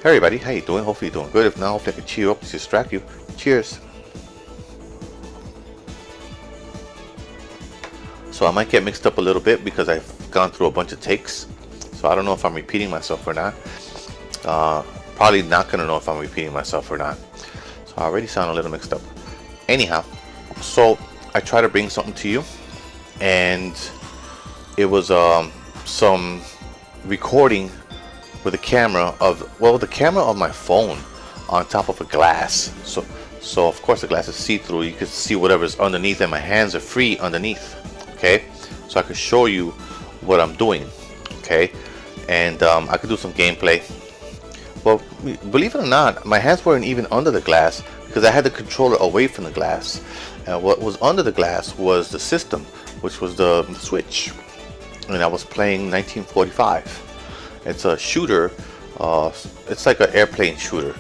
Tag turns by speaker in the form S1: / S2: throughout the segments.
S1: Hey everybody, how you doing? Hopefully you're doing good. If not, hopefully I can cheer you up, distract you. Cheers. So I might get mixed up a little bit because I've gone through a bunch of takes. So I don't know if I'm repeating myself or not. Probably not gonna know if I'm repeating myself or not. So I already sound a little mixed up. Anyhow, so I try to bring something to you, and it was some recording with the camera of my phone on top of a glass. So of course the glass is see-through. You can see whatever's underneath, and my hands are free underneath. Okay, so I can show you what I'm doing. Okay, and I could do some gameplay. Well, believe it or not, my hands weren't even under the glass because I had the controller away from the glass. And what was under the glass was the system, which was the Switch, and I was playing 1945. It's a shooter. It's like an airplane shooter,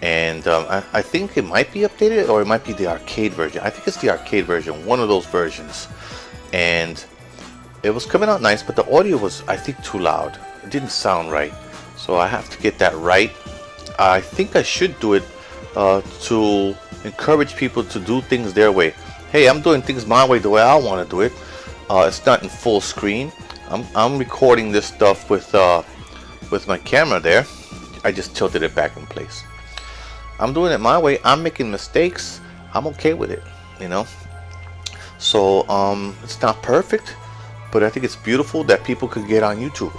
S1: and I think it might be updated, or it might be the arcade version. I think it's the arcade version, one of those versions. And it was coming out nice, but the audio was, I think, too loud. It didn't sound right, so I have to get that right. I think I should do it to encourage people to do things their way. Hey, I'm doing things my way, the way I want to do it. It's not in full screen. I'm recording this stuff with my camera there. I just tilted it back in place. I'm doing it my way. I'm making mistakes. I'm okay with it, you know. So it's not perfect, but I think it's beautiful that people could get on YouTube,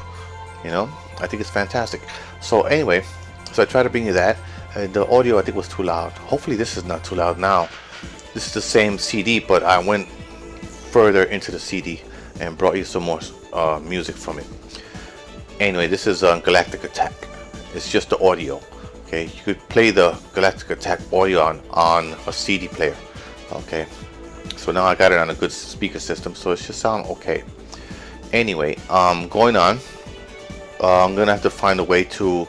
S1: you know. I think it's fantastic. So anyway, so I try to bring you that. The audio, I think, was too loud. Hopefully this is not too loud now. This is the same CD, but I went further into the CD and brought you some more music from it. Anyway, this is Galactic Attack. It's just the audio. Okay, you could play the Galactic Attack audio on a CD player. Okay, so now I got it on a good speaker system, so it should sound okay. Anyway, going on, I'm gonna have to find a way to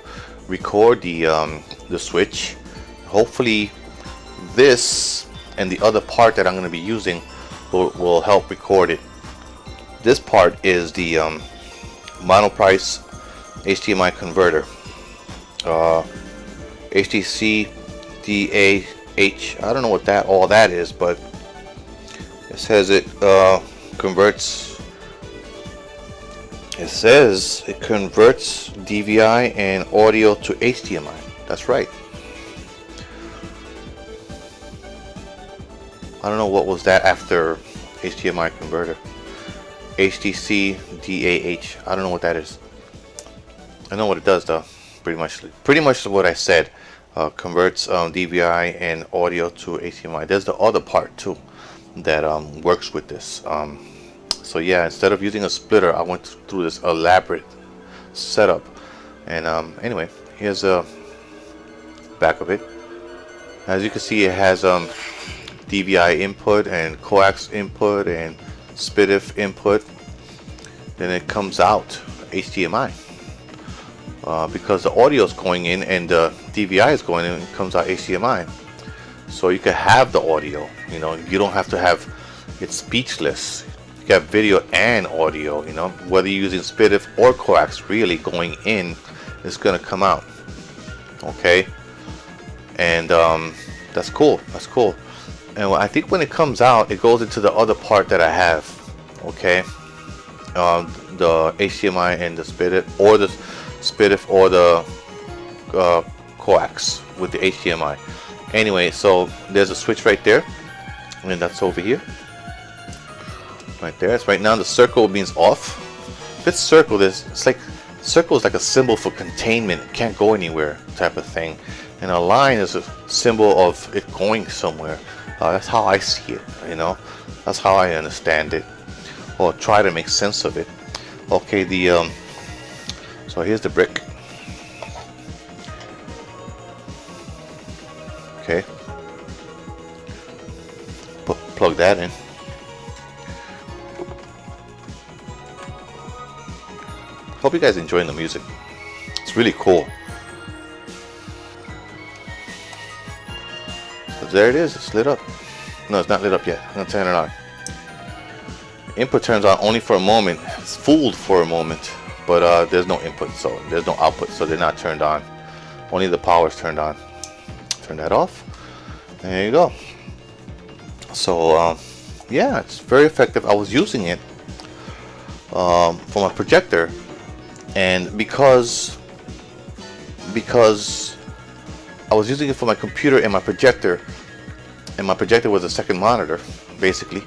S1: record the Switch. Hopefully, this and the other part that I'm gonna be using will help record it. This part is the monoprice HDMI converter, HDC DAH. I don't know what all that is, but it says it converts. It says it converts DVI and audio to HDMI. That's right. I don't know what was that after HDMI converter. HDC DAH. I don't know what that is. I know what it does though. Pretty much what I said. Converts DVI and audio to HDMI. There's the other part too that works with this. So yeah, instead of using a splitter, I went through this elaborate setup. And anyway, here's a back of it. As you can see, it has DVI input and coax input and SPDIF input. Then it comes out HDMI. Because the audio is going in and the DVI is going in, it comes out HDMI. So you can have the audio, you know, you don't have to have it speechless. You got video and audio, you know, whether you're using SPDIF or coax, really going in, it's gonna come out. Okay, and that's cool. That's cool. And I think when it comes out, it goes into the other part that I have. Okay, the HDMI and the SPDIF, or the SPDIF or the coax with the HDMI. Anyway, so there's a switch right there, and that's over here. Right there. It's right now the circle means off. If it's circle, it's like circle is like a symbol for containment. It can't go anywhere type of thing. And a line is a symbol of it going somewhere. That's how I see it, you know. That's how I understand it, or try to make sense of it. Okay, so here's the brick. Okay, plug that in. Hope you guys enjoying the music. It's really cool. So there it is. It's lit up. No, it's not lit up yet. I'm gonna turn it on. Input turns on only for a moment. It's fooled for a moment, but there's no input, so there's no output, so they're not turned on. only the power is turned on. Turn that off. There you go. So yeah, it's very effective. I was using it for my projector, and because I was using it for my computer and my projector was a second monitor, basically.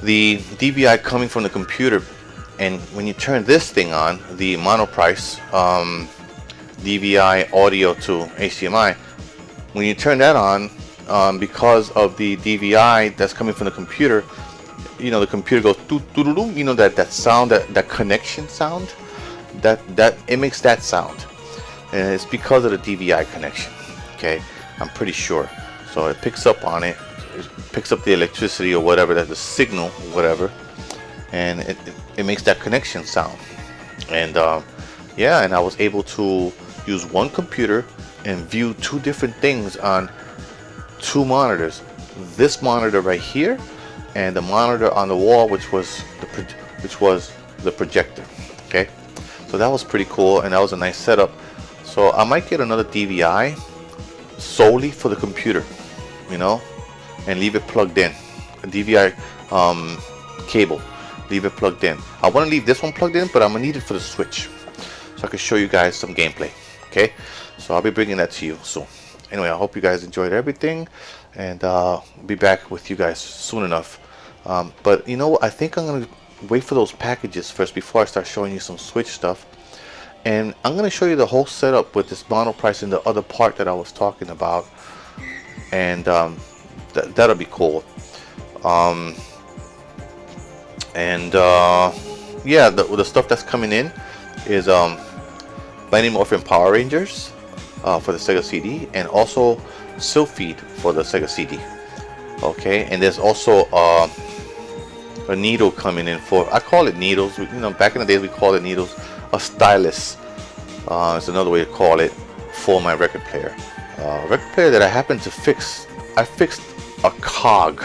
S1: The DVI coming from the computer, and when you turn this thing on, the Monoprice DVI audio to HDMI, when you turn that on, because of the DVI that's coming from the computer, you know, the computer goes doo doo doo doo, you know, that sound, that connection sound, that it makes that sound, and it's because of the DVI connection. Okay, I'm pretty sure. So it picks up on it, picks up the electricity or whatever, that the signal, whatever, and it makes that connection sound. And yeah, and I was able to use one computer and view two different things on two monitors. This monitor right here, and the monitor on the wall, which was the projector. Okay, so that was pretty cool, and that was a nice setup. So I might get another DVI solely for the computer, you know, and leave it plugged in. A DVI cable, leave it plugged in. I want to leave this one plugged in, but I'm gonna need it for the Switch, so I can show you guys some gameplay. Okay, so I'll be bringing that to you soon. Anyway, I hope you guys enjoyed everything, and be back with you guys soon enough. But you know what, I think I'm gonna wait for those packages first before I start showing you some Switch stuff. And I'm gonna show you the whole setup with this Monoprice and the other part that I was talking about, and that'll be cool. Yeah, the stuff that's coming in is Mighty Morphin Power Rangers for the Sega CD, and also Sylpheed for the Sega CD. Okay, and there's also a needle coming in for, I call it needles, you know, back in the days we called it needles, a stylus is another way to call it, for my record player. Record player that I happened to fix. I fixed a cog,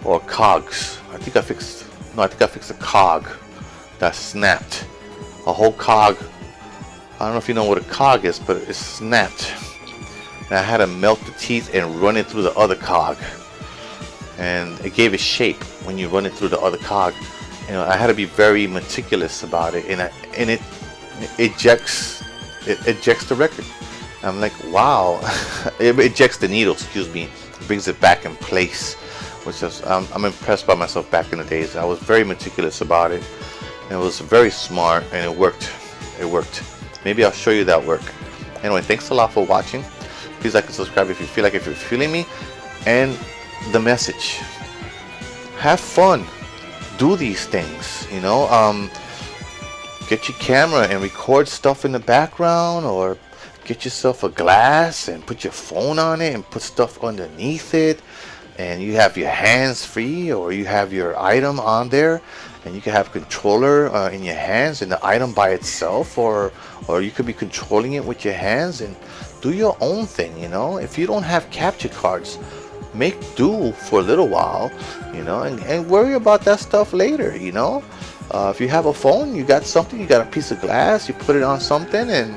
S1: or cogs. I think I fixed a cog that snapped. A whole cog. I don't know if you know what a cog is, but it snapped. And I had to melt the teeth and run it through the other cog. And it gave it shape when you run it through the other cog. You know, I had to be very meticulous about it, and it ejects the record. I'm like, wow. It ejects the needle, excuse me, brings it back in place, which is, I'm impressed by myself. Back in the days, I was very meticulous about it, and it was very smart, and it worked. Maybe I'll show you that work. Anyway, thanks a lot for watching. Please like and subscribe if you're feeling me. And the message: have fun, do these things, you know. Get your camera and record stuff in the background, or get yourself a glass and put your phone on it and put stuff underneath it, and you have your hands free, or you have your item on there, and you can have controller in your hands and the item by itself, or you could be controlling it with your hands, and do your own thing, you know. If you don't have capture cards, make do for a little while, you know, and worry about that stuff later, you know. If you have a phone, you got something, you got a piece of glass, you put it on something, and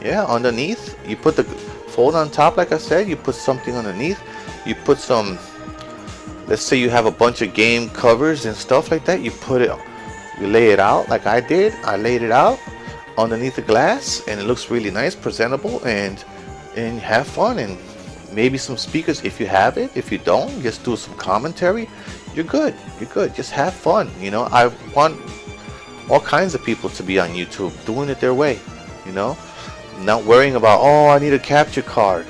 S1: yeah, underneath you put the phone on top. Like I said, you put something underneath, you put some, let's say you have a bunch of game covers and stuff like that, you lay it out like I did. I laid it out underneath the glass, and it looks really nice, presentable, and have fun. And maybe some speakers if you have it. If you don't, just do some commentary. You're good. Just have fun, you know. I want all kinds of people to be on YouTube doing it their way, you know, not worrying about, oh, I need a capture card.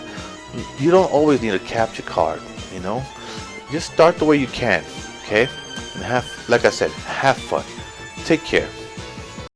S1: You don't always need a capture card, you know. Just start the way you can, okay, and like I said, have fun. Take care.